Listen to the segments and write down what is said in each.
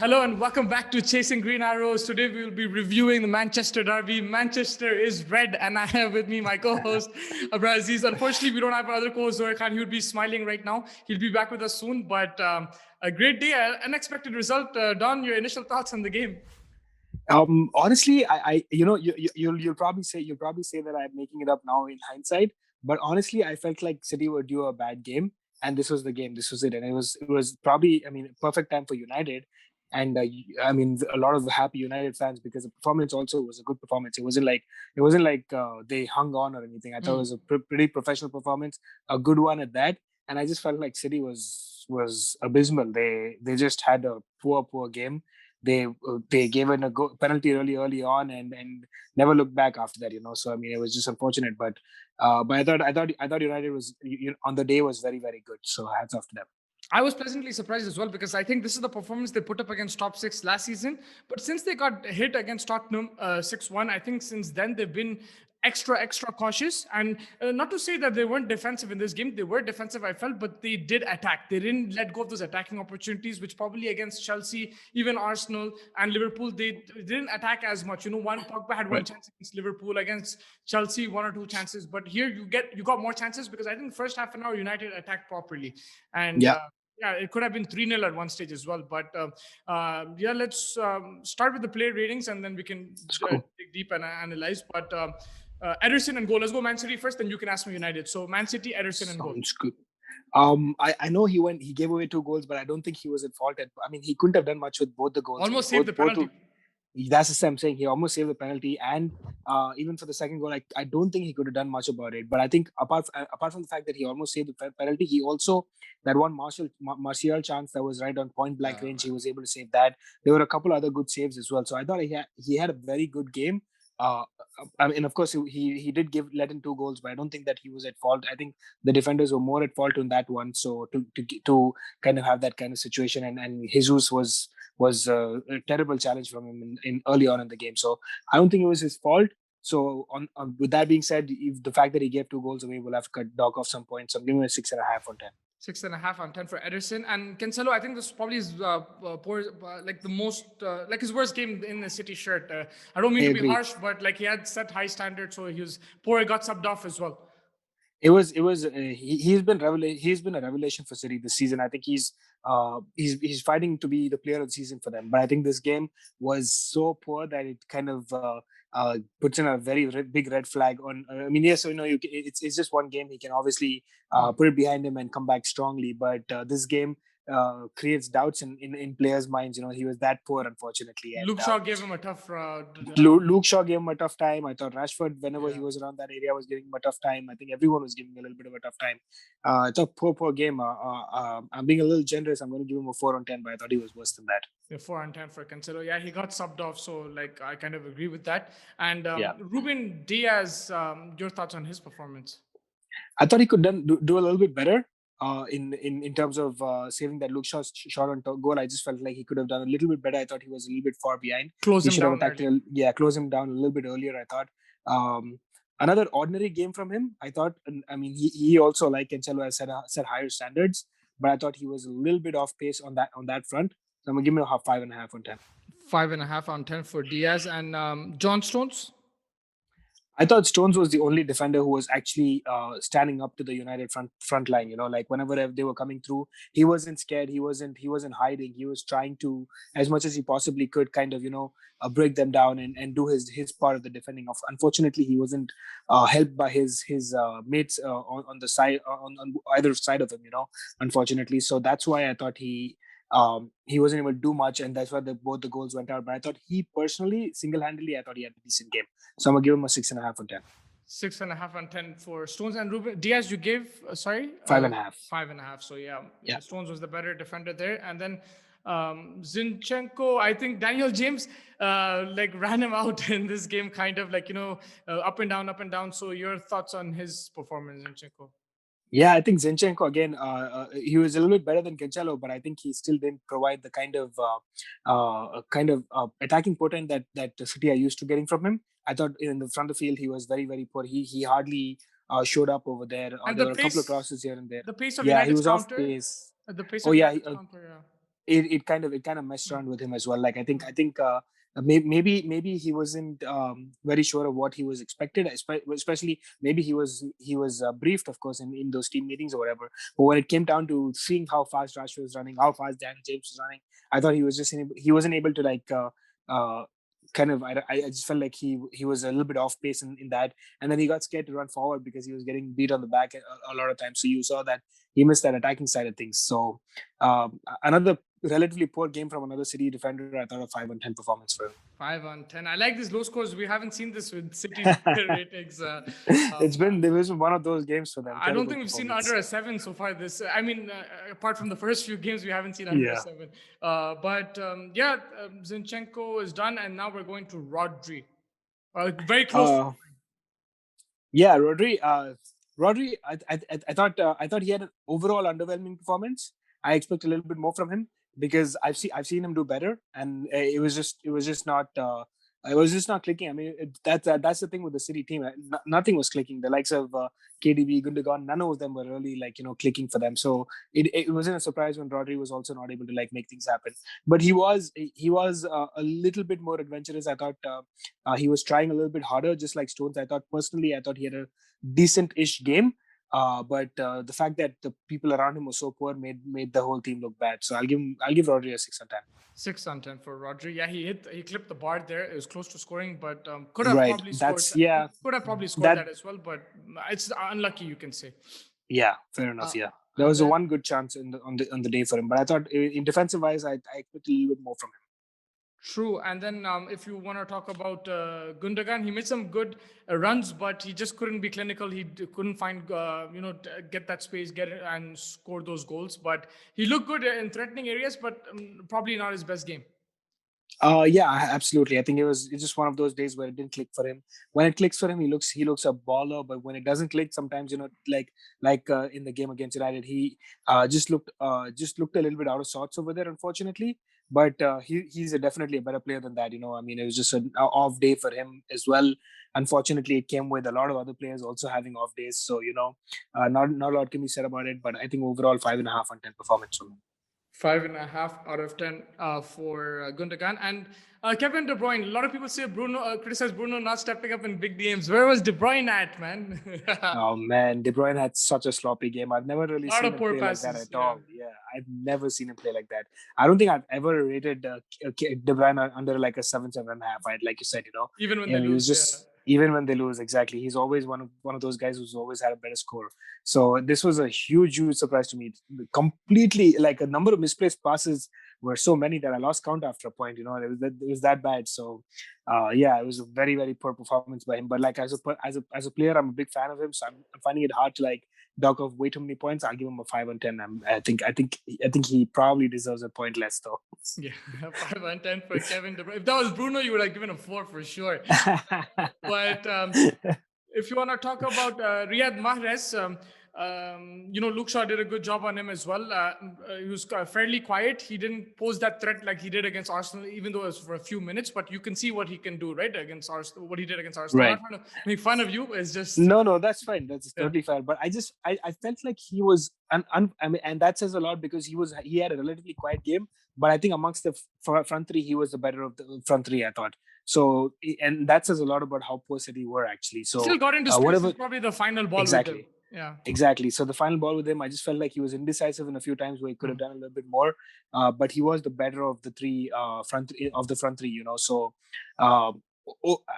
Hello and welcome back to Chasing Green Arrows. Today we will be reviewing the Manchester Derby. Manchester is red, and I have with me my co-host Abraziz. Unfortunately, we don't have our other co-host Zoe Khan. He would be smiling right now. He'll be back with us soon. But a great day, an unexpected result. Don, your initial thoughts on the game? Honestly, you'll probably say that I'm making it up now in hindsight. But honestly, I felt like City would do a bad game, and this was the game. This was it, and it was probably, perfect time for United. And a lot of happy United fans, because the performance also was a good performance. It wasn't like they hung on or anything. I thought it was a pretty professional performance, a good one at that. And I just felt like City was abysmal. They just had a poor game. They gave in a penalty really early on, and never looked back after that. So it was just unfortunate. But I thought United on the day was very, very good. So hats off to them. I was pleasantly surprised as well because I think this is the performance they put up against top six last season. But since they got hit against Tottenham 6-1, I think since then they've been extra cautious. And not to say that they weren't defensive in this game, they were defensive, I felt, but they did attack. They didn't let go of those attacking opportunities, which probably against Chelsea, even Arsenal and Liverpool, they didn't attack as much. Pogba had one chance against Liverpool, against Chelsea, one or two chances. But here you got more chances because I think first half an hour United attacked properly. And yeah, it could have been 3-0 at one stage as well. But let's start with the player ratings and then we can dig deep and analyze. But Ederson and goal. Let's go Man City first, then you can ask me United. So Man City, Ederson and goal. Sounds good. I know he gave away 2 goals, but I don't think he was at fault. He couldn't have done much with both the goals. Almost saved the penalty. That's the same saying. He almost saved the penalty, and even for the second goal, I don't think he could have done much about it. But I think apart from the fact that he almost saved the penalty, he also, that one Martial chance that was right on point blank range, he was able to save that. There were a couple other good saves as well. So I thought he had a very good game. Of course, he did let in 2 goals, but I don't think that he was at fault. I think the defenders were more at fault on that one. So to kind of have that kind of situation, and Jesus was a terrible challenge from him in early on in the game. So I don't think it was his fault. So with that being said, if the fact that he gave 2 goals away, we'll have to dock off some points. So I'm giving him a 6.5 on 10. 6.5 on 10 for Ederson. And Cancelo, I think this probably is poor, like the most, like his worst game in the City shirt. I don't mean to be harsh, but like he had set high standards, so he was poor. He got subbed off as well. He's been a revelation for City this season. I think he's fighting to be the player of the season for them. But I think this game was so poor that it kind of puts in a very big red flag on. Yes, it's just one game. He can obviously put it behind him and come back strongly. But this game creates doubts in players' minds. He was that poor, unfortunately. And, Luke Shaw gave him a tough. Luke Shaw gave him a tough time. I thought Rashford, whenever he was around that area, was giving him a tough time. I think everyone was giving a little bit of a tough time. It's a poor game. I'm being a little generous. I'm going to give him a 4 on 10, but I thought he was worse than that. Yeah, 4 on 10 for Cancelo. Yeah, he got subbed off, so like I kind of agree with that. And Ruben Diaz, your thoughts on his performance? I thought he could do a little bit better. In terms of saving that Luke Shaw's shot on goal, I just felt like he could have done a little bit better. I thought he was a little bit far behind. Close him down. Close him down a little bit earlier. I thought another ordinary game from him. I thought, he also, like Cancelo, has set higher standards, but I thought he was a little bit off pace on that front. So I'm gonna give him a 5.5 on 10. 5.5 on 10 for Diaz. And John Stones. I thought Stones was the only defender who was actually standing up to the United front line. Like whenever they were coming through, he wasn't scared. He wasn't hiding. He was trying to, as much as he possibly could, kind of break them down and do his part of the defending. Unfortunately, he wasn't helped by his mates on the side on either side of him. Unfortunately, so that's why I thought he wasn't able to do much, and that's why both the goals went out. But I thought he personally, single-handedly, I thought he had a decent game. So I'm gonna give him a 6.5 on 10. 6.5 on 10 for Stones. And Ruben Diaz, you gave 5.5. 5.5. So yeah, Stones was the better defender there. And then Zinchenko, I think Daniel James ran him out in this game, kind of up and down. So your thoughts on his performance, Zinchenko? Yeah, I think Zinchenko, again, he was a little bit better than Cancelo, but I think he still didn't provide the kind of attacking potent that City are used to getting from him. I thought in the front of the field he was very, very poor. He hardly showed up over there. There were a couple of crosses here and there. The pace of United's he was counter, off pace. The pace of United's counter, it kind of messed around with him as well. Like maybe he wasn't very sure of what he was expected, especially maybe he was briefed, of course, in those team meetings or whatever. But when it came down to seeing how fast Rashford was running, how fast Dan James was running, I thought he wasn't able to like uh, kind of I just felt like he was a little bit off pace in that, and then he got scared to run forward because he was getting beat on the back a lot of times. So you saw that he missed that attacking side of things. So another relatively poor game from another City defender. I thought a 5 on 10 performance for him. 5 on 10. I like these low scores. We haven't seen this with City ratings. There was one of those games for them. I don't Terrible think we've seen performance. under a 7 so far. Apart from the first few games, we haven't seen under a Yeah. 7. Zinchenko is done, and now we're going to Rodri. Very close. Uh, yeah, Rodri. Rodri. I thought he had an overall underwhelming performance. I expect a little bit more from him because I've seen him do better, and it was just not. It was just not clicking. I mean, that's the thing with the City team. Nothing was clicking. The likes of KDB, Gundogan, none of them were really like clicking for them. So it wasn't a surprise when Rodri was also not able to like make things happen. But he was a little bit more adventurous. I thought he was trying a little bit harder, just like Stones. I thought he had a decent-ish game. But the fact that the people around him were so poor made the whole team look bad. So I'll give Rodri a 6 on 10. 6 on 10 for Rodri. Yeah, he clipped the bar there. It was close to scoring, but Right. That's yeah. could have probably scored That that as well. But it's unlucky, you can say. yeah. Fair enough. Yeah. There And was a then one good chance on the day for him, but I thought in defensive wise, I expect a little bit more from him. True. And then if you want to talk about Gundogan, he made some good runs, but he just couldn't be clinical. He couldn't find, get that space, get it, and score those goals. But he looked good in threatening areas, but probably not his best game. Yeah, absolutely. I think it's just one of those days where it didn't click for him. When it clicks for him, he looks a baller. But when it doesn't click, sometimes like in the game against United, he just looked a little bit out of sorts over there, unfortunately. But he's definitely a better player than that. I mean, it was just an off day for him as well. Unfortunately, it came with a lot of other players also having off days. So not a lot can be said about it. But I think overall 5.5 on 10 performance from him. 5.5 out of 10 for Gundogan. And Kevin De Bruyne, a lot of people say criticize Bruno not stepping up in big games. Where was De Bruyne at, man? Oh man, De Bruyne had such a sloppy game. I've never really Lot seen of him poor play like that passes. at Yeah. all. Yeah, I've never seen him play like that. I don't think I've ever rated De Bruyne under like a 7.5. Like you said, Even when they he was lose, yeah. just even when they lose, exactly. He's always one of those guys who's always had a better score. So this was a huge surprise to me. Completely like a number of misplaced passes were so many that I lost count after a point. It was that bad. So yeah, it was a very poor performance by him. But like as a player, I'm a big fan of him, so I'm finding it hard to like dock off way too many points. I'll give him a 5 on 10. I think he probably deserves a point less though. Yeah, 5 on 10 for Kevin De Bruyne. If that was Bruno, you would have given a 4 for sure. But if you want to talk about Riyad Mahrez, Luke Shaw did a good job on him as well. He was fairly quiet. He didn't pose that threat like he did against Arsenal, even though it was for a few minutes. But you can see what he can do, right? Against Arsenal, what he did against Arsenal. Right. I'm not trying to make fun of you. It's just No, that's fine. That's yeah. totally fair. But I felt like he was, I mean, and that says a lot because he had a relatively quiet game. But I think amongst the front three, he was the better of the front three. I thought so, and that says a lot about how poor City were actually. So Still got into space. whatever, Probably the final ball exactly. with him. Yeah. Exactly. So the final ball with him, I just felt like he was indecisive in a few times where he could have done a little bit more. But he was the better of the three front three. So,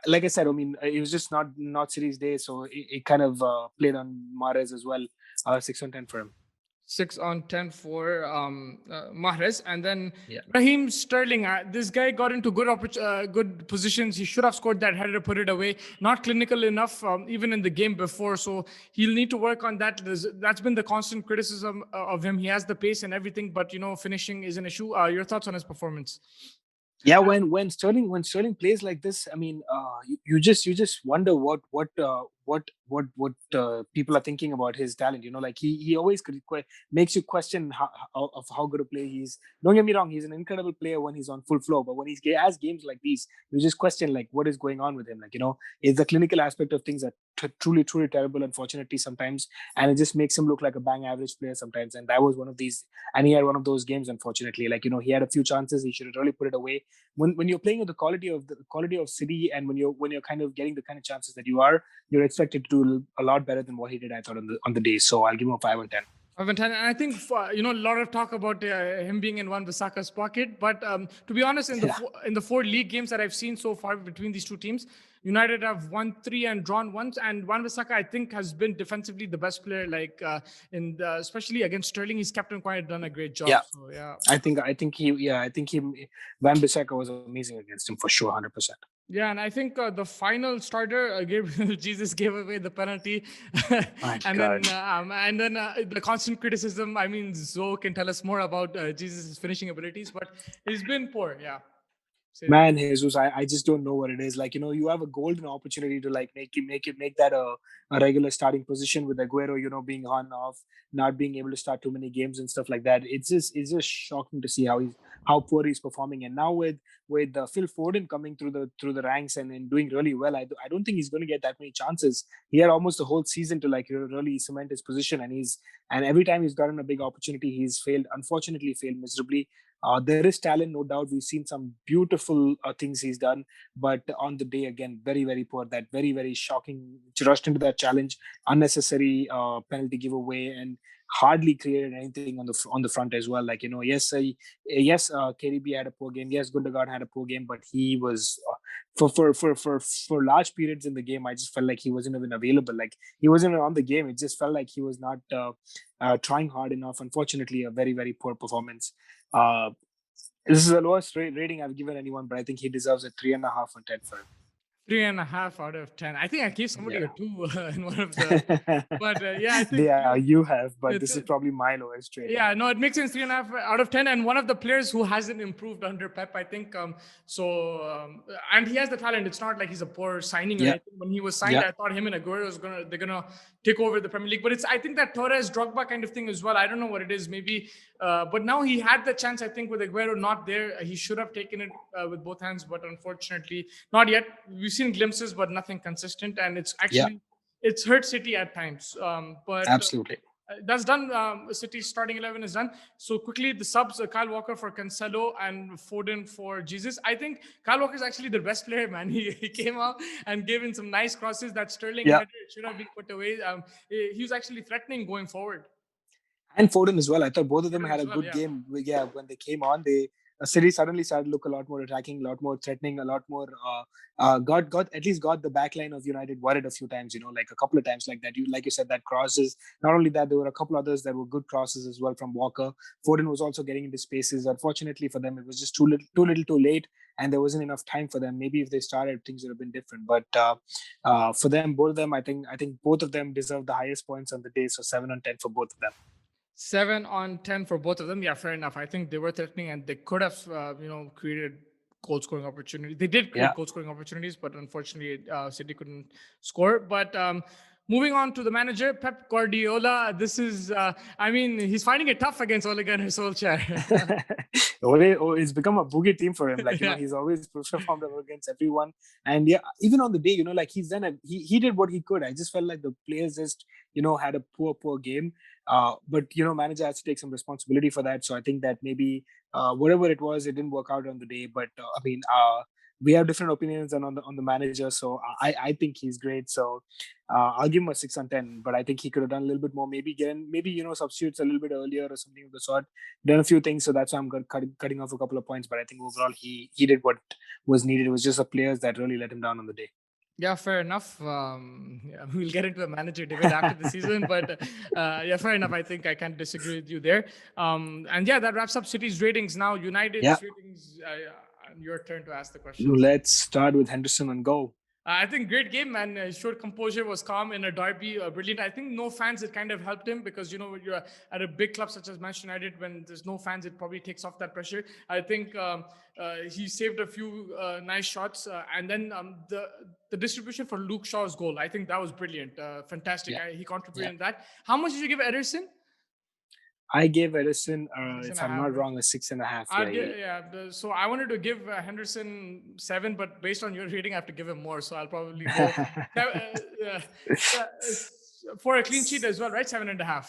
like I said, I mean, it was just not City's day, so it kind of played on Mahrez as well. 6 on 10 for him. 6 on 10 for Mahrez, and then Yeah. Raheem Sterling. This guy got into good positions. He should have scored that header, put it away. Not clinical enough, even in the game before. So he'll need to work on that. That's been the constant criticism of him. He has the pace and everything, but finishing is an issue. Your thoughts on his performance? Yeah, when Sterling plays like this, I mean, you just wonder what what people are thinking about his talent. Like he always makes you question how good a player he is. Don't get me wrong, he's an incredible player when he's on full flow, but when has games like these, you just question like what is going on with him. Like is the clinical aspect of things are truly terrible, unfortunately sometimes, and it just makes him look like a bang average player sometimes. And that was one of these, and he had one of those games, unfortunately. Like he had a few chances, he should have really put it away. When you're playing with the quality of City, and when you're kind of getting the kind of chances that you're expected to do a lot better than what he did, I thought, on the day. So I'll give him a 5 or 10. And I think a lot of talk about him being in Wan Bissaka's pocket, but to be honest, Yeah. in the four league games that I've seen so far between these two teams, United have won 3 and drawn once, and Wan Bissaka I think has been defensively the best player. Like especially against Sterling, he's kept him quiet, done a great job. Yeah. So yeah. I think he Van Bissaka was amazing against him for sure, 100%. Yeah, and I think the final starter, Gabriel Jesus gave away the penalty, My and God. then the constant criticism. I mean, Zoe can tell us more about Jesus' finishing abilities, but he's been poor. Yeah, say the Man, least. Jesus, I just don't know what it is. Like, you have a golden opportunity to like make that a regular starting position with Aguero, being on off, not being able to start too many games and stuff like that. It's just shocking to see how poor he's performing. And now with Phil Foden coming through the ranks and doing really well, I don't think he's going to get that many chances. He had almost the whole season to like really cement his position, and every time he's gotten a big opportunity, he's failed. Unfortunately, failed miserably. There is talent, no doubt. We've seen some beautiful things he's done, but on the day again, very very poor. That very very shocking. Rushed into that challenge, unnecessary penalty giveaway, and hardly created anything on the front as well. Like KDB had a poor game. Yes, Gundogan had a poor game, but he was for large periods in the game. I just felt like he wasn't even available. Like he wasn't on the game. It just felt like he was not trying hard enough. Unfortunately, a very very poor performance. Uh, this is the lowest rating I've given anyone, but I think he deserves a 3.5 or 10 for him. 3.5 out of 10. I think I gave somebody Yeah. a 2 in one of the. But yeah, I think Yeah, you have, but this is it, probably my lowest rating. yeah, no, it makes sense. 3.5 out of 10, and one of the players who hasn't improved under Pep, I think. And he has the talent. It's not like he's a poor signing or Yeah, anything. When he was signed, yeah, I thought him and Aguero they're gonna take over the Premier League. But I think that Torres Drogba kind of thing as well. I don't know what it is. Maybe, but now he had the chance. I think with Aguero not there, he should have taken it with both hands. But unfortunately, not yet. We've seen glimpses, but nothing consistent, and yeah, it's hurt City at times. But absolutely. that's done. City's starting 11 is done. So quickly, the subs: Kyle Walker for Cancelo and Foden for Jesus. I think Kyle Walker is actually the best player, man. He came out and gave in some nice crosses that Sterling Yeah. header should have been put away. He was actually threatening going forward. And Foden as well. I thought both of them Foden had as a well, good yeah. game. Yeah, when they came on, City suddenly started to look a lot more attacking, a lot more threatening, a lot more. Got at least got the back line of United worried a few times. Like a couple of times like that. Like you said, that crosses. Not only that, there were a couple others that were good crosses as well from Walker. Foden was also getting into spaces. Unfortunately for them, it was just too little, too late, and there wasn't enough time for them. Maybe if they started, things would have been different. But for them, both of them, I think both of them deserve the highest points on the day. So 7 on 10 for both of them. 7 on 10 for both of them. Yeah, fair enough. I think they were threatening and they could have, created goal scoring opportunities. They did Yeah. create goal scoring opportunities, but unfortunately, City couldn't score. But moving on to the manager, Pep Guardiola. I mean, he's finding it tough against Ole Gunnar Solskjaer. It's become a boogie team for him. Like Yeah. he's always performed well against everyone, and yeah, even on the day, like he's done he did what he could. I just felt like the players just had a poor game. But manager has to take some responsibility for that. So I think that maybe whatever it was, it didn't work out on the day. But I mean, we have different opinions on the manager. So I think he's great. So I'll give him a 6 on 10. But I think he could have done a little bit more. Maybe substitutes a little bit earlier or something of the sort. Done a few things. So that's why I'm cutting off a couple of points. But I think overall he did what was needed. It was just the players that really let him down on the day. Yeah, fair enough. Yeah, we'll get into the manager debate after the season, but yeah, fair enough. I think I can't disagree with you there. And yeah, that wraps up City's ratings. Now, Yeah. United's ratings. Your turn to ask the questions. Let's start with Henderson and go. I think great game, man. Showed composure, was calm in a derby, brilliant. I think no fans, it kind of helped him because when you're at a big club such as Manchester United, when there's no fans, it probably takes off that pressure. I think he saved a few nice shots, and then the distribution for Luke Shaw's goal, I think that was brilliant, fantastic. Yeah, He yeah. contributed in that. How much did you give Ederson? I gave Edison, Six and if a I'm half. not wrong, a 6.5. I'd get, yeah. So I wanted to give Henderson 7, but based on your rating, I have to give him more. So I'll probably go for a clean sheet as well, right? 7.5.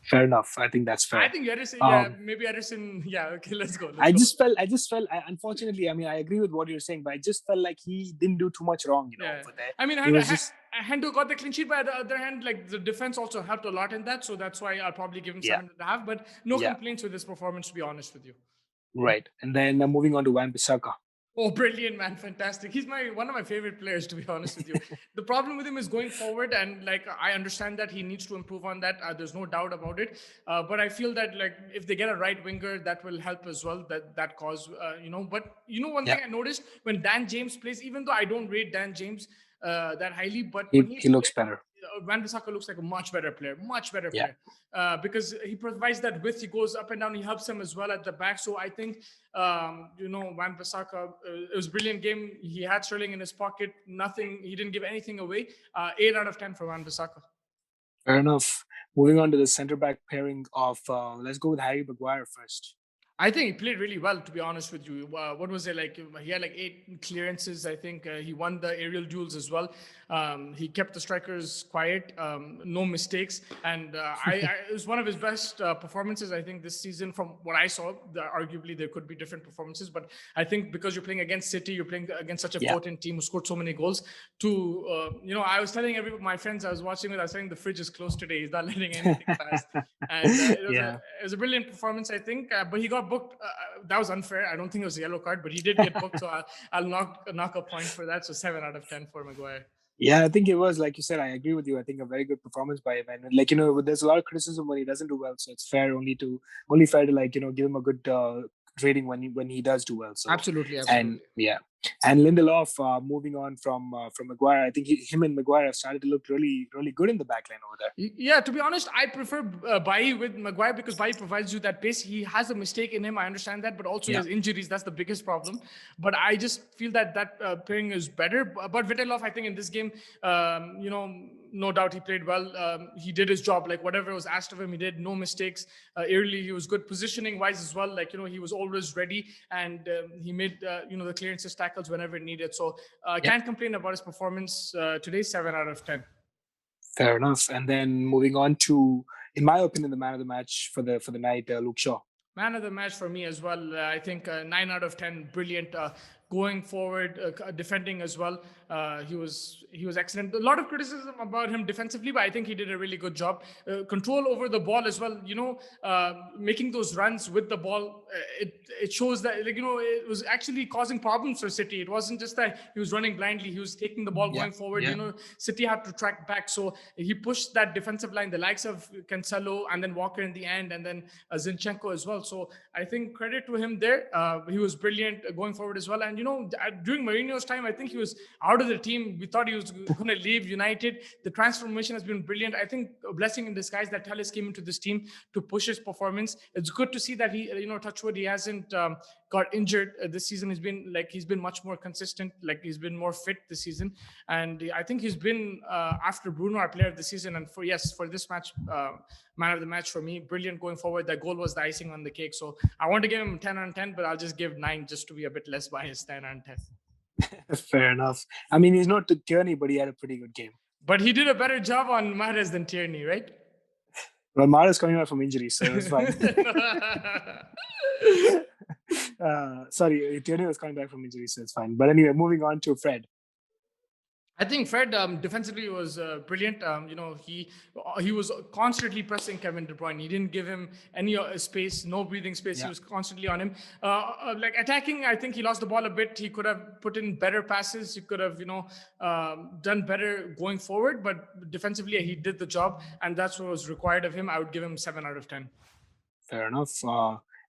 Fair enough. I think that's I fair. think Ederson, yeah, Um, maybe Ederson, yeah. Okay, let's go, let's I go. just felt, unfortunately, I mean, I agree with what you're saying, but I just felt like he didn't do too much wrong, Yeah, over there. I mean, It was just, Hendo got the clean sheet, but on the other hand, like the defense also helped a lot in that. So that's why I'll probably give him yeah, 7.5. But no yeah, complaints with this performance, to be honest with you. right. And then moving on to Wan-Bissaka. Oh, brilliant, man. Fantastic. He's my one of my favorite players, to be honest with you. The problem with him is going forward, and like I understand that he needs to improve on that. There's no doubt about it. But I feel that like if they get a right winger, that will help as well. That cause, But one Yeah, thing I noticed when Dan James plays, even though I don't rate Dan James that highly, but when he he's looks playing, better. Van Bissaka looks like a much better Yeah, player, because he provides that width. He goes up and down. He helps him as well at the back. So I think, Van Bissaka, it was a brilliant game. He had Sterling in his pocket. Nothing. He didn't give anything away. 8 out of 10 for Van Bissaka. fair enough. Moving on to the center back pairing of, let's go with Harry Maguire first. I think he played really well, to be honest with you. What was it like? He had like 8 clearances. I think he won the aerial duels as well. He kept the strikers quiet, no mistakes, and it was one of his best performances. I think this season, from what I saw, arguably there could be different performances, but I think because you're playing against City, you're playing against such a Yeah, potent team who scored so many goals. I was telling my friends I was watching with, I was saying the fridge is closed today. He's not letting anything pass, and yeah. it was a brilliant performance, I think. But he got booked. That was unfair. I don't think it was a yellow card, but he did get booked. So I'll knock a point for that. So 7 out of 10 for Maguire. Yeah, I think it was, like you said, I agree with you. I think a very good performance by him. And like, there's a lot of criticism when he doesn't do well. So it's only fair to, like, give him a good rating when he does do well. So, Absolutely, and absolutely. yeah. And Lindelof, moving on from Maguire, I think him and Maguire have started to look really, really good in the back line over there. Yeah, to be honest, I prefer Bailly with Maguire because Bailly provides you that pace. He has a mistake in him, I understand that, but also he Yeah. has injuries. That's the biggest problem. But I just feel that pairing is better. But Vitelov, I think in this game, no doubt he played well. He did his job, like whatever was asked of him, he did. No mistakes. Early, he was good positioning wise as well. Like he was always ready, and he made the clearances, tackles whenever needed. So Yeah. can't complain about his performance today. 7 out of 10. Fair enough. And then moving on to, in my opinion, the man of the match for the night, Luke Shaw. Man of the match for me as well. I think 9 out of 10. Brilliant. Going forward, defending as well. He was excellent. A lot of criticism about him defensively, but I think he did a really good job. Control over the ball as well. Making those runs with the ball. It shows that it was actually causing problems for City. It wasn't just that he was running blindly. He was taking the ball Yeah. going forward. Yeah. City had to track back, so he pushed that defensive line. The likes of Cancelo and then Walker in the end, and then Zinchenko as well. So I think credit to him there. He was brilliant going forward as well. And during Mourinho's time, I think he was out of the team. We thought he was going to leave United. The transformation has been brilliant. I think a blessing in disguise that Telles came into this team to push his performance. It's good to see that he, touchwood, he hasn't got injured this season. He's been much more consistent. Like he's been more fit this season, and I think he's been after Bruno, our player of the season. And for this match, man of the match for me, brilliant going forward. That goal was the icing on the cake. So I want to give him 10 on 10, but I'll just give 9 just to be a bit less biased. 10 on 10. Fair enough. I mean, he's not Tierney, but he had a pretty good game. But he did a better job on Mahrez than Tierney, right? Well, Mara's coming back from injury, so it was fine. Sorry, Tierney was coming back from injury, so it's fine. But anyway, moving on to Fred. I think Fred defensively was brilliant. He was constantly pressing Kevin De Bruyne. He didn't give him any space, no breathing space. He Yeah. was constantly on him. Like attacking, I think he lost the ball a bit. He could have put in better passes. He could have, done better going forward. But defensively, he did the job, and that's what was required of him. I would give him 7 out of 10. Fair enough.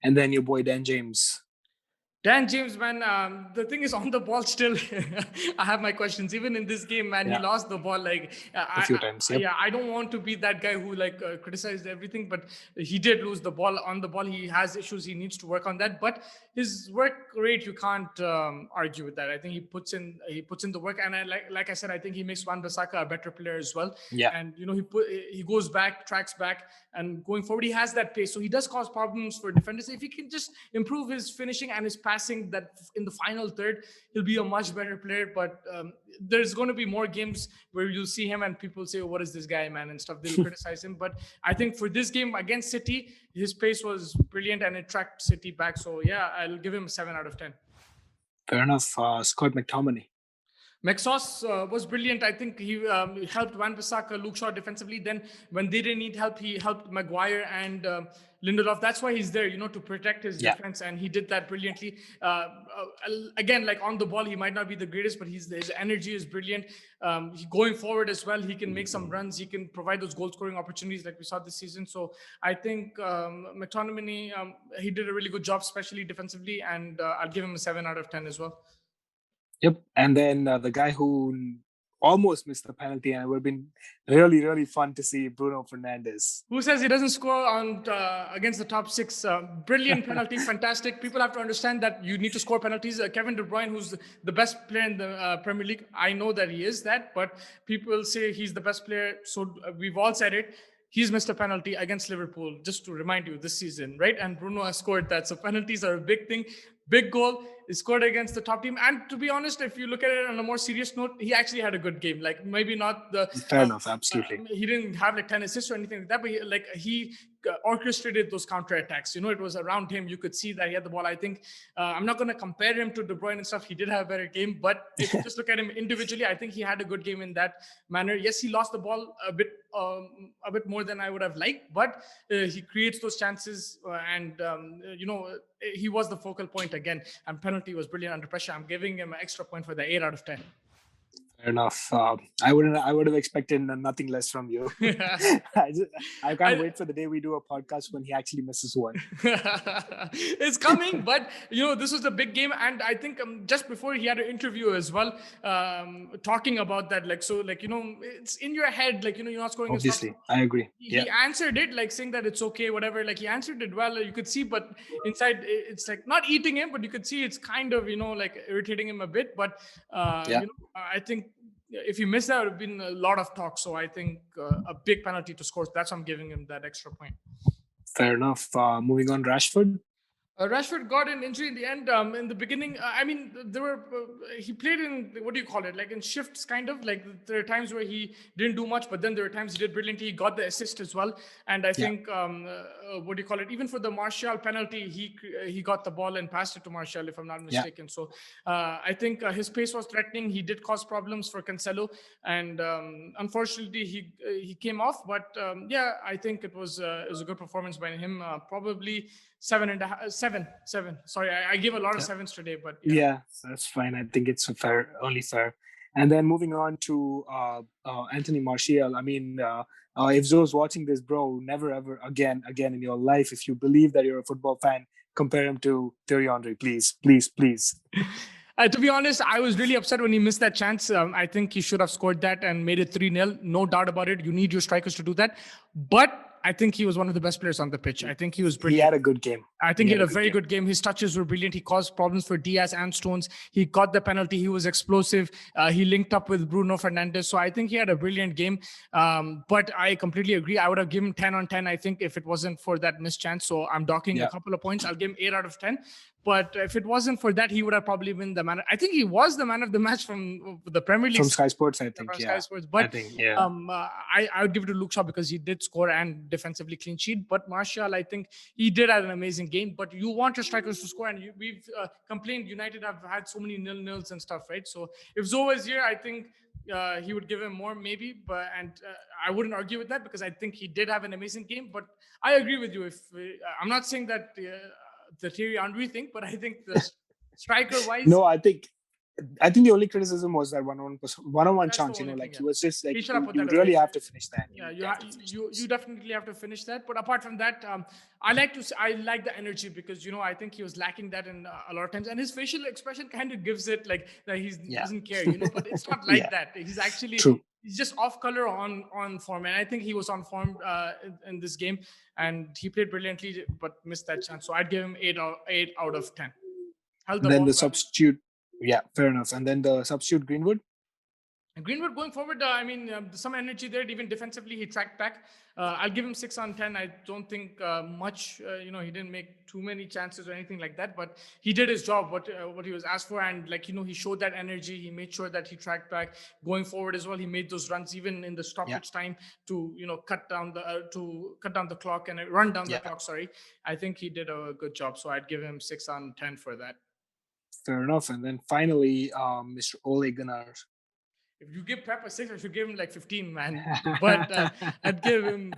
And then your boy Dan James. Dan James, man, the thing is on the ball still. I have my questions. Even in this game, man, he Yeah, lost the ball. Like, a few times. Yep. yeah, I don't want to be that guy who like criticized everything, but he did lose the ball. On the ball, he has issues. He needs to work on that. But his work rate, you can't argue with that. I think he puts in the work, and like I said, I think he makes Wan Bissaka a better player as well. Yeah. And he goes back, tracks back, and going forward, he has that pace. So he does cause problems for defenders. If he can just improve his finishing and his passing, that in the final third, he'll be a much better player. But there's going to be more games where you'll see him and people say, oh, "What is this guy, man?" and stuff. They'll criticize him. But I think for this game against City, his pace was brilliant and it tracked City back. So yeah, I'll give him a 7 out of 10. Fair enough. Scott McTominay. Maxos was brilliant. I think he helped Van Bissaka, Luke Shaw defensively. Then when they didn't need help, he helped Maguire and Lindelof. That's why he's there, to protect his Yeah. defense, and he did that brilliantly. Again, like on the ball, he might not be the greatest, but his energy is brilliant. Going forward as well, he can make some runs. He can provide those goal-scoring opportunities like we saw this season. So I think McTominay, he did a really good job, especially defensively, and I'll give him a 7 out of 10 as well. Yep. And then the guy who almost missed the penalty, and it would have been really, really fun to see Bruno Fernandes. Who says he doesn't score on against the top six? Brilliant penalty, fantastic. People have to understand that you need to score penalties. Kevin De Bruyne, who's the best player in the Premier League, I know that he is that, but people say he's the best player. So we've all said it. He's missed a penalty against Liverpool, just to remind you, this season, right? And Bruno has scored that. So penalties are a big thing. Big goal. He scored against the top team. And to be honest, if you look at it on a more serious note, he actually had a good game. Like maybe not the Fair enough, absolutely. he didn't have like 10 assists or anything like that, but he orchestrated those counter attacks. It was around him. You could see that he had the ball. I think I'm not going to compare him to De Bruyne and stuff. He did have a better game, but if you just look at him individually, I think he had a good game in that manner. Yes, he lost the ball a bit more than I would have liked, but he creates those chances, and he was the focal point again. And penalty was brilliant under pressure. I'm giving him an extra point for the 8 out of 10. Fair enough. I would have expected nothing less from you. I can't wait for the day we do a podcast when he actually misses one. It's coming, but this was a big game, and I think just before he had an interview as well, talking about that, it's in your head, you're not scoring. Obviously, I agree. He answered it saying that it's okay, whatever. Like he answered it well. You could see, but inside it's like not eating him, but you could see it's kind of irritating him a bit. But I think if he missed that, it would have been a lot of talk. So I think a big penalty to score. That's why I'm giving him that extra point. Fair enough. Moving on, Rashford. Rashford got an injury in the end. In the beginning, he played in, what do you call it? Like in shifts, kind of. Like there are times where he didn't do much, but then there were times he did brilliantly. He got the assist as well. And I think, what do you call it? Even for the Martial penalty, he got the ball and passed it to Martial, if I'm not mistaken. Yeah. So I think his pace was threatening. He did cause problems for Cancelo. And unfortunately, he came off. But I think it was a good performance by him. Probably 7.5. 7. Sorry, I gave a lot of sevens today, but yeah, that's fine. I think it's only fair. And then moving on to Anthony Martial. I mean, if Zoe's watching this, bro, never ever again in your life, if you believe that you're a football fan, compare him to Thierry Henry, please. To be honest, I was really upset when he missed that chance. I think he should have scored that and made it 3-0. No doubt about it. You need your strikers to do that. But I think he was one of the best players on the pitch. I think he was brilliant. He had a good game. I think he had a very good game. His touches were brilliant. He caused problems for Diaz and Stones. He got the penalty. He was explosive. He linked up with Bruno Fernandes. So I think he had a brilliant game. But I completely agree. I would have given him 10 on 10, I think, if it wasn't for that missed chance. So I'm docking a couple of points. I'll give him 8 out of 10. But if it wasn't for that, he would have probably been the man. I think he was the man of the match from the Premier League. From Sky Sports, I think. Sky Sports. But I would give it to Luke Shaw because he did score and defensively clean sheet. But Martial, I think he did have an amazing game. But you want your strikers to score. And we've complained United have had so many nil-nils and stuff, right? So if Zoe was here, I think he would give him more maybe. But I wouldn't argue with that because I think he did have an amazing game. But I agree with you. If I'm not saying that... the Thierry Henry thing, but I think the striker-wise... No, I think I think the only criticism was that one-on-one That's the chance. only thing. Like Yeah, he was just like he should have put you that would really away. have to finish that. You Yeah, would have to finish you those. definitely have to finish that. But apart from that, I like to I like the energy because I think he was lacking that in a lot of times, and his facial expression kind of gives it like that he Yeah. doesn't care, But it's not like Yeah. that. True. He's just off color on form, and I think he was on form in this game, and he played brilliantly, but missed that chance. So I'd give him 8 out of 10. Held And the then ball the well. substitute. Yeah, fair enough. And then the substitute Greenwood. Greenwood going forward, some energy there. Even defensively, he tracked back. I'll give him 6 on 10. I don't think much. He didn't make too many chances or anything like that, but he did his job, what he was asked for, and he showed that energy. He made sure that he tracked back going forward as well. He made those runs even in the stoppage time to cut down the clock and run down the Yeah, clock. Sorry, I think he did a good job. So I'd give him 6 on 10 for that. fair enough. And then finally, Mr. Ole Gunnar. If you give Pep a 6, I should give him like 15, man. But I'd give him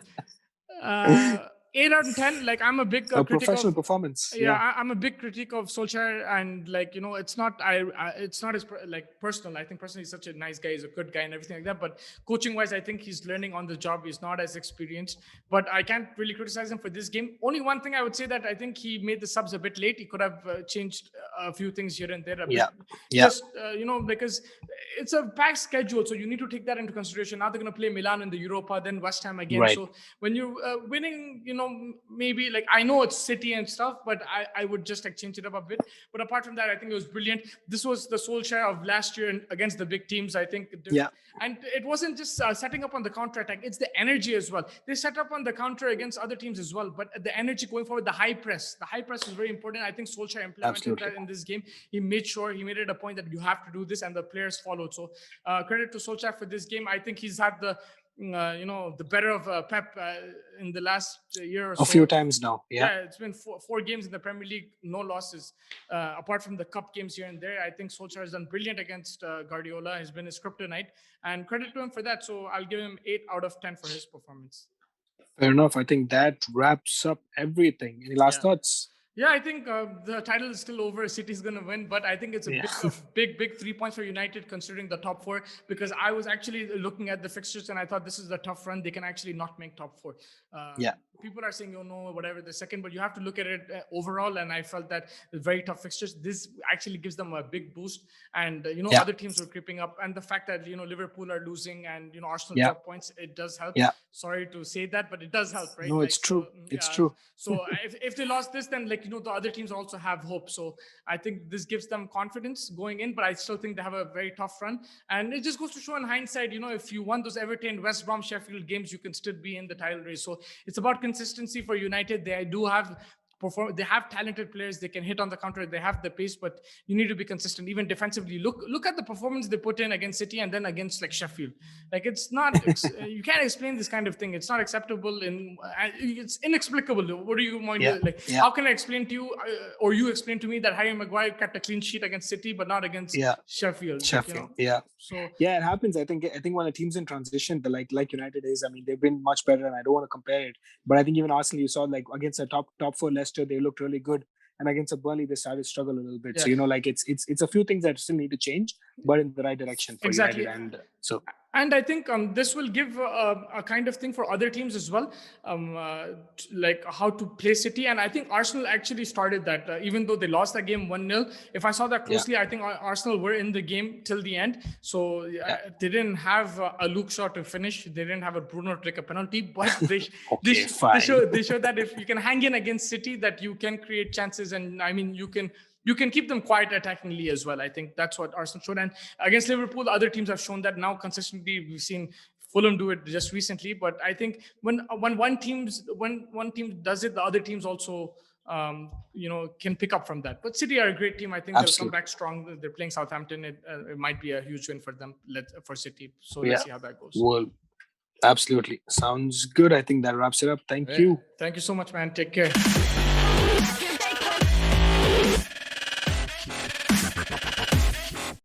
8 out of 10. Like I'm a big A critic professional of. performance. Yeah, Yeah. I'm a big critic of Solskjaer, and it's not it's not as personal. I think personally, he's such a nice guy, he's a good guy, and everything like that. But coaching wise, I think he's learning on the job. He's not as experienced, but I can't really criticize him for this game. Only one thing I would say that I think he made the subs a bit late. He could have changed a few things here and there. Yeah. Yeah. Just because it's a packed schedule, so you need to take that into consideration. Now they're going to play Milan in the Europa, then West Ham again. Right. So when you're winning, maybe like I know it's City and stuff, but I would just like change it up a bit. But apart from that, I think it was brilliant. This was the Solskjaer of last year against the big teams, I think. Yeah. And it wasn't just setting up on the counter attack; it's the energy as well. They set up on the counter against other teams as well, but the energy going forward, the high press is very important. I think Solskjaer implemented that in this game. He made it a point that you have to do this, and the players followed. So credit to Solskjaer for this game. I think he's had the better of Pep in the last year or so. A few times now. Yeah. It's been four games in the Premier League, no losses. Apart from the cup games here and there, I think Solskjaer has done brilliant against Guardiola. He's been his kryptonite, and credit to him for that. So I'll give him 8 out of 10 for his performance. Fair enough. I think that wraps up everything. Any last thoughts? Yeah, I think the title is still over. City's going to win, but I think it's a big 3 points for United considering the top four, because I was actually looking at the fixtures and I thought this is a tough run. They can actually not make top four. People are saying, whatever, the second, but you have to look at it overall. And I felt that the very tough fixtures, this actually gives them a big boost. And, other teams were creeping up. And the fact that, Liverpool are losing and, Arsenal drop points, it does help. Yeah. Sorry to say that, but it does help, right? No, it's true. It's true. So if they lost this, then the other teams also have hope. So I think this gives them confidence going in, but I still think they have a very tough run. And it just goes to show in hindsight, if you won those Everton, West Brom, Sheffield games, you can still be in the title race. So it's about consistency for United. They do have they have talented players. They can hit on the counter. They have the pace, but you need to be consistent, even defensively. Look at the performance they put in against City and then against like Sheffield. Like it's not, you can't explain this kind of thing. It's not acceptable. It's inexplicable. What do you want? How can I explain to you, or you explain to me that Harry Maguire kept a clean sheet against City, but not against Sheffield? So it happens. I think when a team's in transition, like United is, I mean, they've been much better, and I don't want to compare it, but I think even Arsenal, you saw like against a top four Leicester, they looked really good, and against a Burnley they started to struggle a little bit. So it's a few things that still need to change, but in the right direction for United. And I think this will give a kind of thing for other teams as well, like how to play City. And I think Arsenal actually started that, even though they lost that game 1-0. If I saw that closely, I think Arsenal were in the game till the end. So they didn't have a Luke Shaw to finish. They didn't have a Bruno to take a penalty, but they showed that if you can hang in against City, that you can create chances. And I mean, you can keep them quiet attackingly as well. I think that's what Arsenal showed. And against Liverpool, other teams have shown that now consistently. We've seen Fulham do it just recently. But I think when one team does it, the other teams also can pick up from that. But City are a great team. I think they'll come back strong. They're playing Southampton. It might be a huge win for them, for City. So let's see how that goes. Well, absolutely. Sounds good. I think that wraps it up. Thank you. Thank you so much, man. Take care.